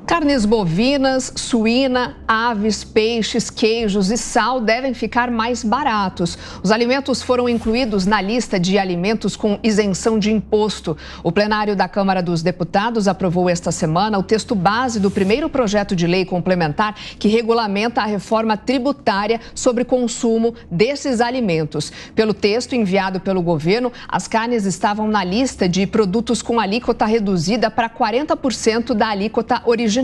Carnes bovinas, suína, aves, peixes, queijos e sal devem ficar mais baratos. Os alimentos foram incluídos na lista de alimentos com isenção de imposto. O plenário da Câmara dos Deputados aprovou esta semana o texto base do primeiro projeto de lei complementar que regulamenta a reforma tributária sobre consumo desses alimentos. Pelo texto enviado pelo governo, as carnes estavam na lista de produtos com alíquota reduzida para 40% da alíquota original,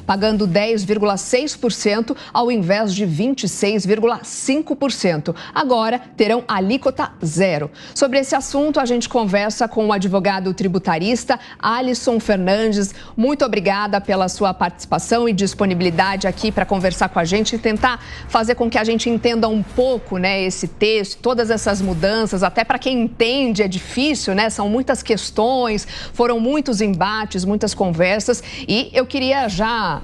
pagando 10,6% ao invés de 26,5%. Agora terão alíquota zero. Sobre esse assunto, a gente conversa com o advogado tributarista Alisson Fernandes. Muito obrigada pela sua participação e disponibilidade aqui para conversar com a gente e tentar fazer com que a gente entenda um pouco, né, esse texto, todas essas mudanças. Até para quem entende é difícil, né? São muitas questões, foram muitos embates, muitas conversas e eu queria já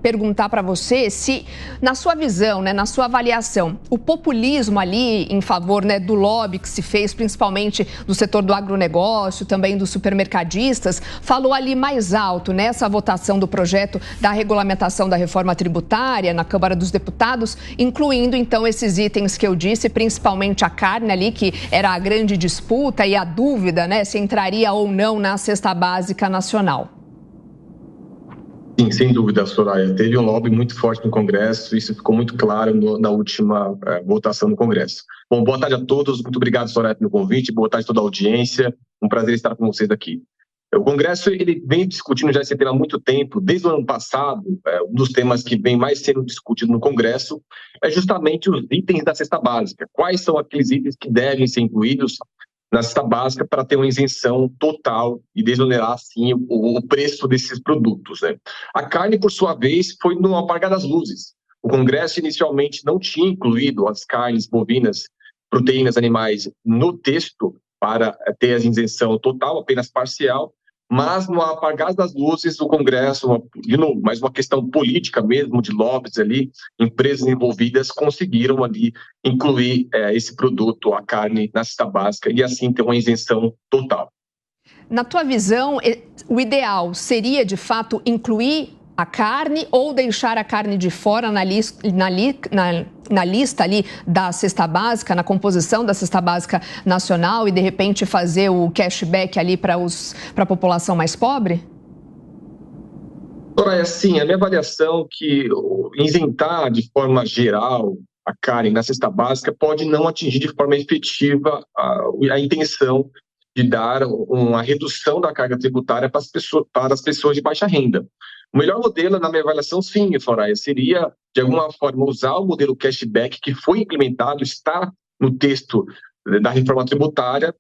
perguntar para você se, na sua visão, né, na sua avaliação, o populismo ali em favor, né, do lobby que se fez, principalmente do setor do agronegócio, também dos supermercadistas, falou ali mais alto nessa votação do projeto da regulamentação da reforma tributária na Câmara dos Deputados, incluindo então esses itens que eu disse, principalmente a carne ali, que era a grande disputa e a dúvida, né, se entraria ou não na cesta básica nacional. Sim, sem dúvida, Soraya. Teve um lobby muito forte no Congresso, isso ficou muito claro na última votação no Congresso. Bom, boa tarde a todos, muito obrigado, Soraya, pelo convite, boa tarde a toda a audiência, um prazer estar com vocês aqui. O Congresso ele vem discutindo já esse tema há muito tempo, desde o ano passado, um dos temas que vem mais sendo discutido no Congresso é justamente os itens da cesta básica. Quais são aqueles itens que devem ser incluídos na cesta básica para ter uma isenção total e desonerar, assim, o preço desses produtos, né? A carne, por sua vez, foi no apagar das luzes. O Congresso, inicialmente, não tinha incluído as carnes bovinas, proteínas animais, no texto para ter a isenção total, apenas parcial, mas no apagar das luzes, o Congresso, de novo, mais uma questão política mesmo, de lobbies ali, empresas envolvidas conseguiram ali incluir esse produto, a carne, na cesta básica e assim ter uma isenção total. Na tua visão, o ideal seria, de fato, incluir a carne ou deixar a carne de fora na lista ali da cesta básica, na composição da cesta básica nacional e, de repente, fazer o cashback ali para a população mais pobre? Soraya, sim, a minha avaliação é que isentar de forma geral a carne na cesta básica pode não atingir de forma efetiva a intenção de dar uma redução da carga tributária para as pessoas de baixa renda. O melhor modelo, na minha avaliação, sim, Soraya, seria, de alguma forma, usar o modelo cashback que foi implementado, está no texto da reforma tributária,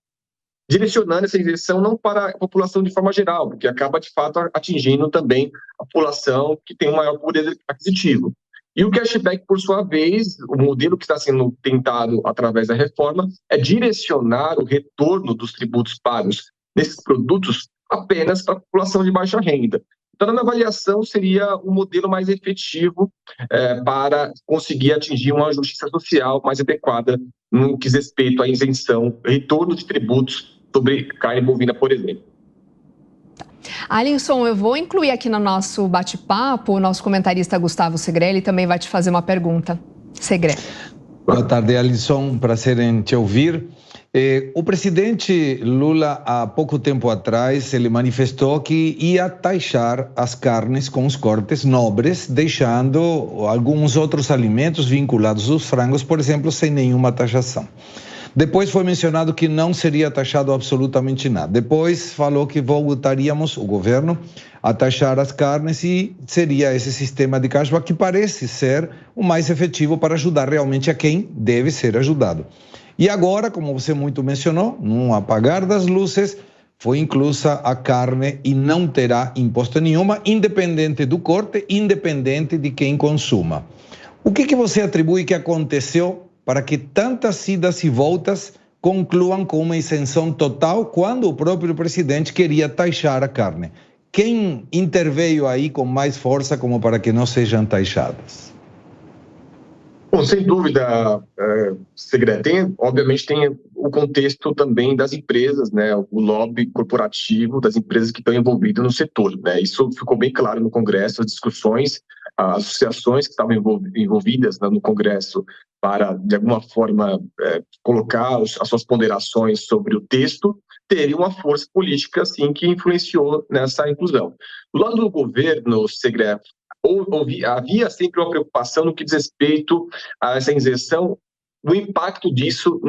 direcionando essa isenção não para a população de forma geral, porque acaba, de fato, atingindo também a população que tem um maior poder aquisitivo. E o cashback, por sua vez, o modelo que está sendo tentado através da reforma é direcionar o retorno dos tributos pagos nesses produtos apenas para a população de baixa renda. Então, na minha avaliação, seria um modelo mais efetivo para conseguir atingir uma justiça social mais adequada no que diz respeito à isenção, retorno de tributos sobre carne bovina, por exemplo. Alisson, eu vou incluir aqui no nosso bate-papo o nosso comentarista Gustavo Segrelli também vai te fazer uma pergunta. Segrelli. Boa tarde, Alisson. Prazer em te ouvir. O presidente Lula, há pouco tempo atrás, ele manifestou que ia taxar as carnes com os cortes nobres, deixando alguns outros alimentos vinculados aos frangos, por exemplo, sem nenhuma taxação. Depois foi mencionado que não seria taxado absolutamente nada. Depois falou que voltaríamos, o governo, a taxar as carnes e seria esse sistema de cashback que parece ser o mais efetivo para ajudar realmente a quem deve ser ajudado. E agora, como você muito mencionou, no apagar das luzes, foi inclusa a carne e não terá imposto nenhuma, independente do corte, independente de quem consuma. O que você atribui que aconteceu para que tantas idas e voltas concluam com uma isenção total quando o próprio presidente queria taxar a carne? Quem interveio aí com mais força como para que não sejam taxadas? Bom, sem dúvida, Segre, obviamente tem o contexto também das empresas, né, o lobby corporativo das empresas que estão envolvidas no setor, né, isso ficou bem claro no Congresso, as discussões, as associações que estavam envolvidas, né, no Congresso para, de alguma forma, colocar as suas ponderações sobre o texto, teve uma força política, assim, que influenciou nessa inclusão. Do lado do governo, Segre, havia sempre uma preocupação no que diz respeito a essa isenção, o impacto disso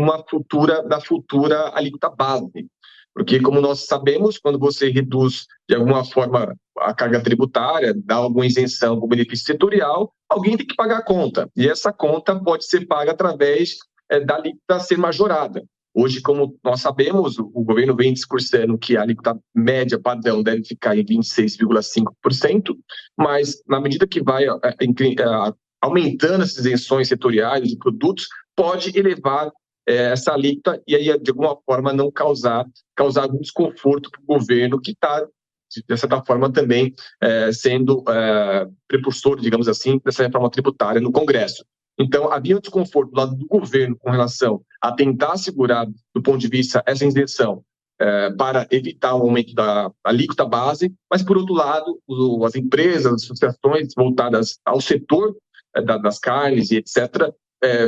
na futura alíquota base. Porque, como nós sabemos, quando você reduz, de alguma forma, a carga tributária, dá alguma isenção com benefício setorial, alguém tem que pagar a conta. E essa conta pode ser paga através da alíquota ser majorada. Hoje, como nós sabemos, o governo vem discursando que a alíquota média padrão deve ficar em 26,5%, mas na medida que vai aumentando essas isenções setoriais de produtos, pode elevar essa alíquota e aí, de alguma forma, não causar algum desconforto para o governo que está, de certa forma, também sendo precursor, digamos assim, dessa reforma tributária no Congresso. Então, havia um desconforto do lado do governo com relação a tentar assegurar, do ponto de vista, essa isenção para evitar o aumento da alíquota base, mas, por outro lado, as empresas, as associações voltadas ao setor das carnes e etc.,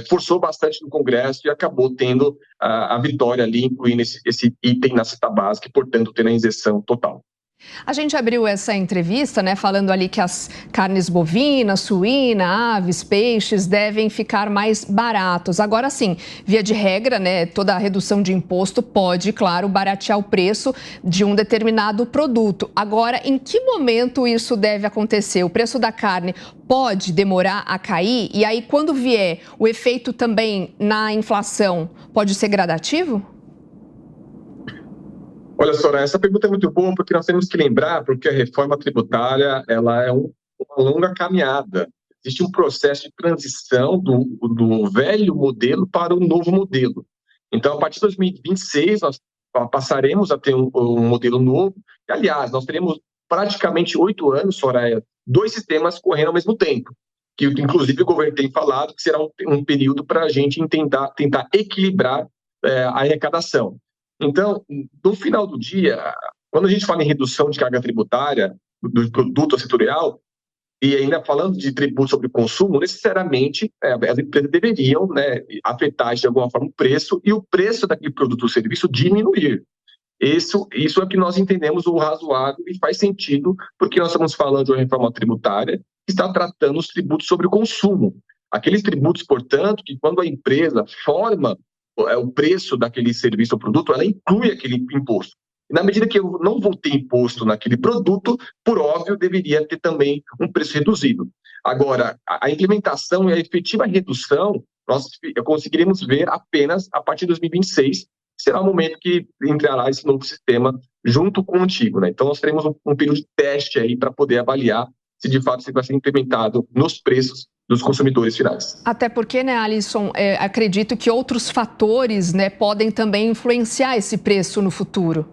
forçou bastante no Congresso e acabou tendo a vitória ali, incluindo esse item na cesta básica e, portanto, tendo a isenção total. A gente abriu essa entrevista, né, falando ali que as carnes bovinas, suína, aves, peixes devem ficar mais baratos. Agora sim, via de regra, né, toda a redução de imposto pode, claro, baratear o preço de um determinado produto. Agora, em que momento isso deve acontecer? O preço da carne pode demorar a cair? E aí, quando vier, o efeito também na inflação pode ser gradativo? Olha, Soraya, essa pergunta é muito boa porque nós temos que lembrar porque a reforma tributária ela é uma longa caminhada. Existe um processo de transição do velho modelo para o novo modelo. Então, a partir de 2026, nós passaremos a ter um modelo novo. E, aliás, nós teremos praticamente 8 anos, Soraya, 2 sistemas correndo ao mesmo tempo, que inclusive o governo tem falado que será um período para a gente tentar equilibrar a arrecadação. Então, no final do dia, quando a gente fala em redução de carga tributária do produto setorial, e ainda falando de tributo sobre consumo, necessariamente as empresas deveriam, né, afetar de alguma forma o preço e o preço daquele produto ou serviço diminuir. Isso é o que nós entendemos o razoável e faz sentido, porque nós estamos falando de uma reforma tributária que está tratando os tributos sobre o consumo. Aqueles tributos, portanto, que quando a empresa forma o preço daquele serviço ou produto, ela inclui aquele imposto. E na medida que eu não vou ter imposto naquele produto, por óbvio, deveria ter também um preço reduzido. Agora, a implementação e a efetiva redução, nós conseguiremos ver apenas a partir de 2026, que será o momento que entrará esse novo sistema junto com o antigo, né? Então, nós teremos um período de teste aí para poder avaliar se de fato isso vai ser implementado nos preços dos consumidores finais. Até porque, né, Alisson, acredito que outros fatores, né, podem também influenciar esse preço no futuro.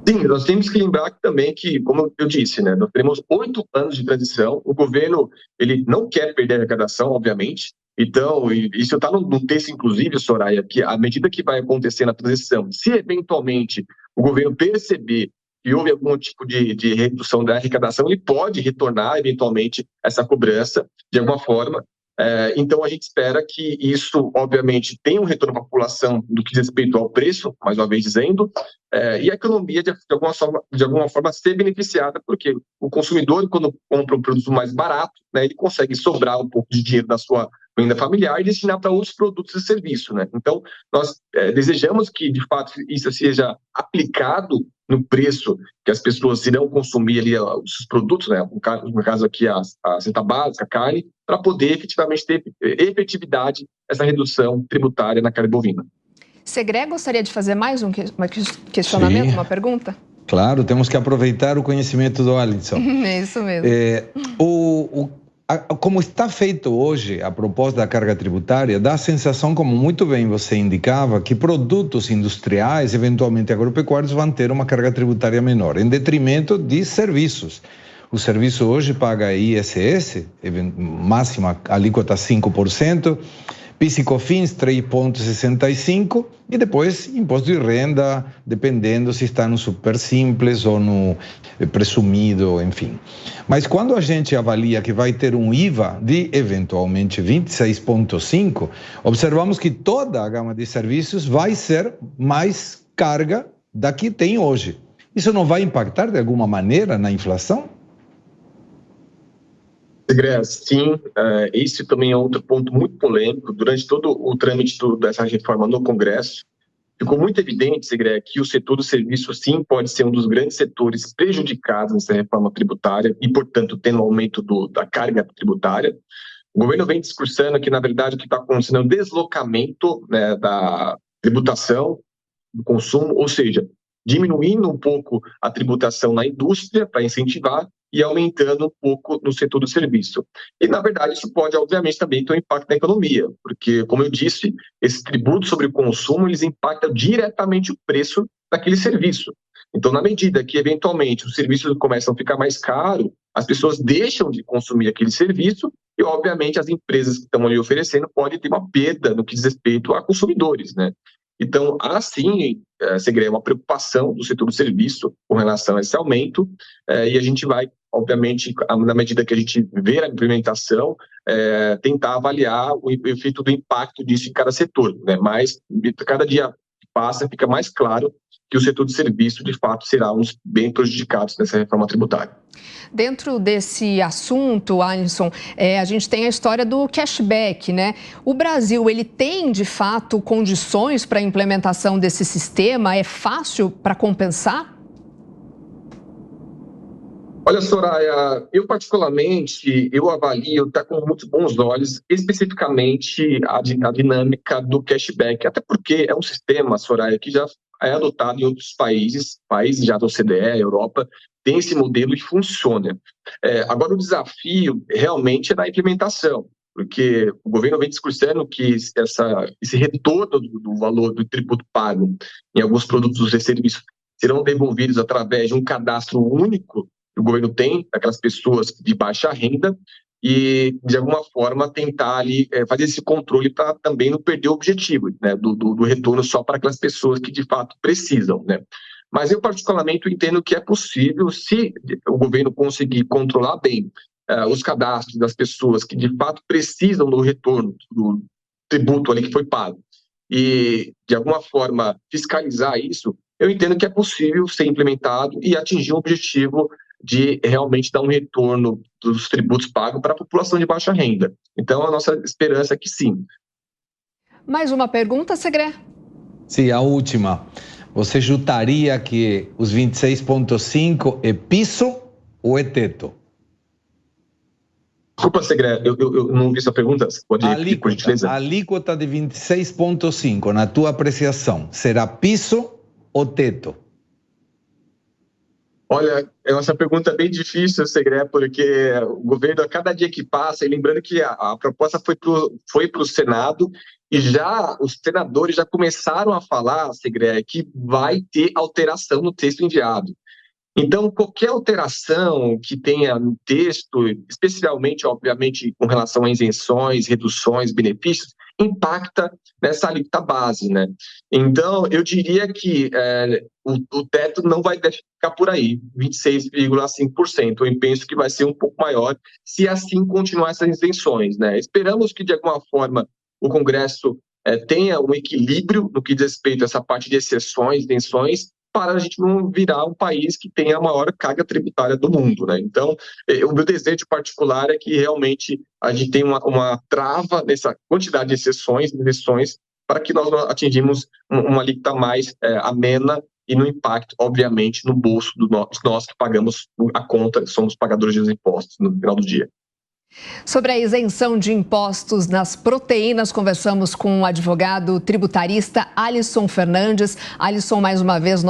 Sim, nós temos que lembrar também que, como eu disse, né, nós teremos 8 anos de transição, o governo ele não quer perder a arrecadação, obviamente, então, isso está no texto, inclusive, Soraya, que à medida que vai acontecer na transição, se eventualmente o governo perceber que houve algum tipo de redução da arrecadação, ele pode retornar, eventualmente, essa cobrança, de alguma forma. Então, a gente espera que isso, obviamente, tenha um retorno para a população do que diz respeito ao preço, mais uma vez dizendo, e a economia, de alguma forma, ser beneficiada, porque o consumidor, quando compra um produto mais barato, né, ele consegue sobrar um pouco de dinheiro da sua renda familiar e destinar para outros produtos e serviços, né? Então, nós desejamos que, de fato, isso seja aplicado no preço que as pessoas irão consumir ali os produtos, né? No caso aqui a cesta básica, a carne, para poder efetivamente ter efetividade essa redução tributária na carne bovina. Segre, gostaria de fazer mais um questionamento, Sim. Uma pergunta? Claro, temos que aproveitar o conhecimento do Alisson. É isso mesmo. Como está feito hoje a proposta da carga tributária, dá a sensação, como muito bem você indicava, que produtos industriais, eventualmente agropecuários, vão ter uma carga tributária menor, em detrimento de serviços. O serviço hoje paga ISS, máxima alíquota 5%, PIS e COFINS 3,65% e depois imposto de renda, dependendo se está no super simples ou no presumido, enfim. Mas quando a gente avalia que vai ter um IVA de eventualmente 26,5%, observamos que toda a gama de serviços vai ser mais carga da que tem hoje. Isso não vai impactar de alguma maneira na inflação? Sim, esse também é outro ponto muito polêmico. Durante todo o trâmite dessa reforma no Congresso, ficou muito evidente, Segre, que o setor do serviço, sim, pode ser um dos grandes setores prejudicados nessa reforma tributária e, portanto, tendo um aumento da carga tributária. O governo vem discursando que, na verdade, o que está acontecendo é um deslocamento, né, da tributação do consumo, ou seja, diminuindo um pouco a tributação na indústria para incentivar e aumentando um pouco no setor do serviço. E, na verdade, isso pode, obviamente, também ter um impacto na economia, porque, como eu disse, esses tributos sobre o consumo, eles impactam diretamente o preço daquele serviço. Então, na medida que, eventualmente, os serviços começam a ficar mais caros, as pessoas deixam de consumir aquele serviço e, obviamente, as empresas que estão ali oferecendo podem ter uma perda no que diz respeito a consumidores, né? Então, há sim, Segre, uma preocupação do setor do serviço com relação a esse aumento, e a gente vai, obviamente, na medida que a gente vê a implementação, tentar avaliar o efeito do impacto disso em cada setor, né? Mas, cada dia que passa, fica mais claro que o setor de serviço, de fato, será um dos bem prejudicados nessa reforma tributária. Dentro desse assunto, Alisson, a gente tem a história do cashback, né? O Brasil, ele tem, de fato, condições para a implementação desse sistema? É fácil para compensar? Olha, Soraya, eu particularmente, eu avalio, está com muitos bons olhos, especificamente a dinâmica do cashback, até porque é um sistema, Soraya, que já é adotado em outros países já da OCDE, Europa, tem esse modelo e funciona. Agora, o desafio realmente é na implementação, porque o governo vem discursando que esse retorno do valor do tributo pago em alguns produtos e serviços serão devolvidos através de um cadastro único que o governo tem, daquelas pessoas de baixa renda, e, de alguma forma, tentar ali fazer esse controle para também não perder o objetivo, né, do retorno só para aquelas pessoas que, de fato, precisam, né? Mas eu, particularmente, entendo que é possível, se o governo conseguir controlar bem os cadastros das pessoas que, de fato, precisam do retorno do tributo ali que foi pago e, de alguma forma, fiscalizar isso, eu entendo que é possível ser implementado e atingir um objetivo de realmente dar um retorno dos tributos pagos para a população de baixa renda. Então, a nossa esperança é que sim. Mais uma pergunta, Segre? Sim, a última. Você chutaria que os 26,5 é piso ou é teto? Desculpa, Segre, eu não vi essa pergunta. Você pode repetir, por gentileza? A alíquota de 26,5, na tua apreciação, será piso ou teto? Olha, essa pergunta é bem difícil, Segre, porque o governo, a cada dia que passa, e lembrando que a proposta foi para o Senado, e já os senadores já começaram a falar, Segre, que vai ter alteração no texto enviado. Então, qualquer alteração que tenha no texto, especialmente, obviamente, com relação a isenções, reduções, benefícios, impacta nessa alíquota base, né? Então, eu diria que o teto não vai ficar por aí, 26,5%. Eu penso que vai ser um pouco maior se assim continuar essas isenções, né? Esperamos que, de alguma forma, o Congresso tenha um equilíbrio no que diz respeito a essa parte de exceções, isenções, para a gente não virar um país que tenha a maior carga tributária do mundo, né? Então, o meu desejo particular é que realmente a gente tenha uma trava nessa quantidade de exceções, para que nós atingimos uma alíquota mais amena e no impacto, obviamente, no bolso de nós que pagamos a conta, somos pagadores dos impostos no final do dia. Sobre a isenção de impostos nas proteínas, conversamos com o advogado tributarista Alisson Fernandes. Alisson, mais uma vez,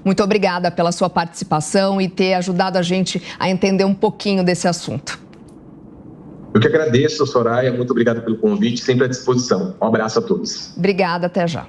muito obrigada pela sua participação e ter ajudado a gente a entender um pouquinho desse assunto. Eu que agradeço, Soraya, muito obrigado pelo convite, sempre à disposição. Um abraço a todos. Obrigada, até já.